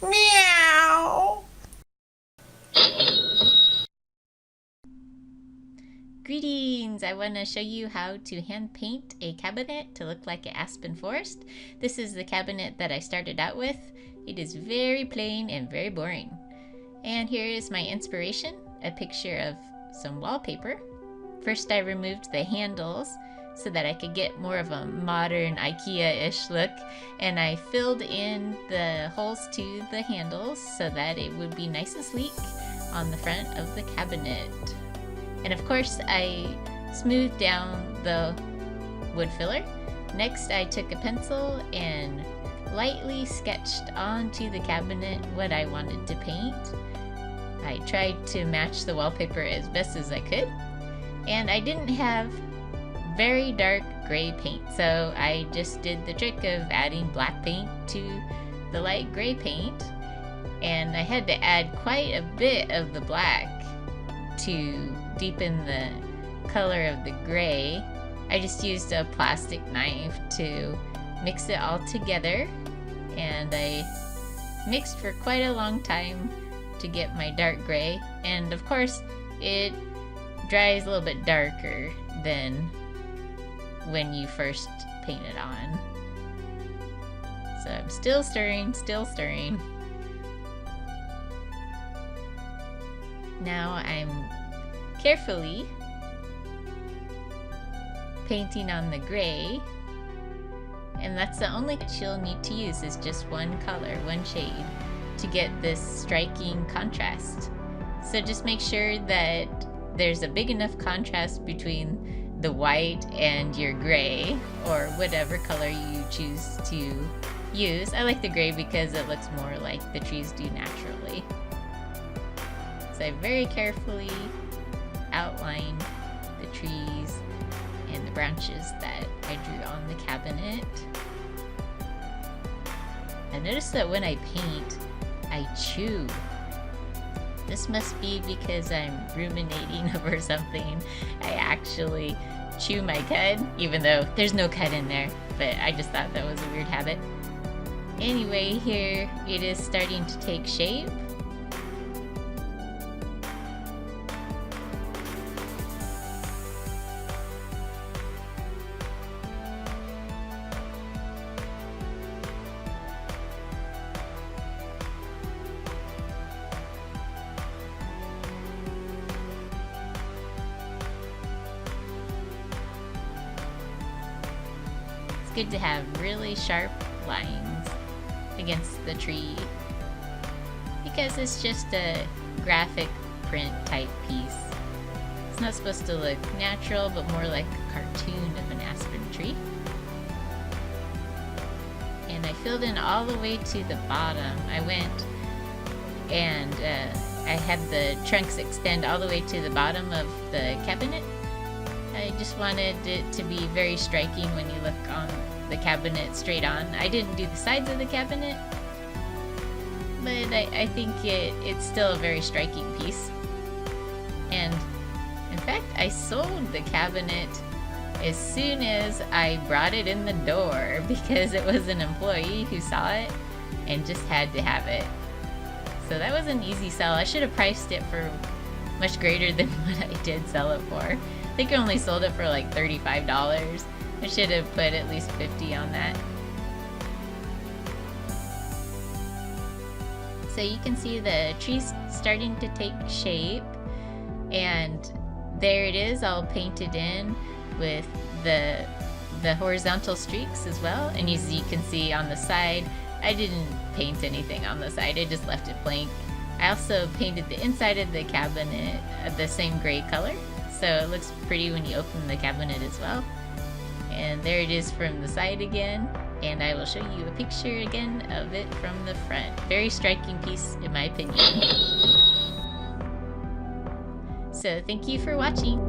Meow. Greetings! I want to show you how to hand paint a cabinet to look like an aspen forest. This is the cabinet that I started out with. It is very plain and very boring. And here is my inspiration, a picture of some wallpaper. First I removed the handles so that I could get more of a modern IKEA-ish look, and I filled in the holes to the handles so that it would be nice and sleek on the front of the cabinet. And of course I smoothed down the wood filler. Next I took a pencil and lightly sketched onto the cabinet what I wanted to paint. I tried to match the wallpaper as best as I could, and I didn't have very dark gray paint, so I just did the trick of adding black paint to the light gray paint, and I had to add quite a bit of the black to deepen the color of the gray. I just used a plastic knife to mix it all together, and I mixed for quite a long time to get my dark gray, and of course it dries a little bit darker than when you first paint it on. So I'm still stirring, Now I'm carefully painting on the gray, and that's the only that you'll need to use is just one color, one shade, to get this striking contrast. So just make sure that there's a big enough contrast between the white and your gray, or whatever color you choose to use. I like the gray because it looks more like the trees do naturally. So I very carefully outlined the trees and the branches that I drew on the cabinet. I noticed that when I paint, I chew. This must be because I'm ruminating over something. I actually chew my cud, even though there's no cud in there, but I just thought that was a weird habit. Anyway, here it is starting to take shape. It's good to have really sharp lines against the tree because it's just a graphic print type piece. It's not supposed to look natural, but more like a cartoon of an aspen tree. And I filled in all the way to the bottom. I went and I had the trunks extend all the way to the bottom of the cabinet. I just wanted it to be very striking when you look on the cabinet straight on. I didn't do the sides of the cabinet, but I think it's still a very striking piece. And in fact, I sold the cabinet as soon as I brought it in the door because it was an employee who saw it and just had to have it. So that was an easy sell. I should have priced it for much greater than what I did sell it for. I think I only sold it for like $35. I should have put at least $50 on that. So you can see the tree's starting to take shape, and there it is all painted in with the horizontal streaks as well. And as you can see on the side, I didn't paint anything on the side, I just left it blank. I also painted the inside of the cabinet the same gray color, so it looks pretty when you open the cabinet as well. And there it is from the side again, and I will show you a picture again of it from the front. Very striking piece in my opinion. So thank you for watching.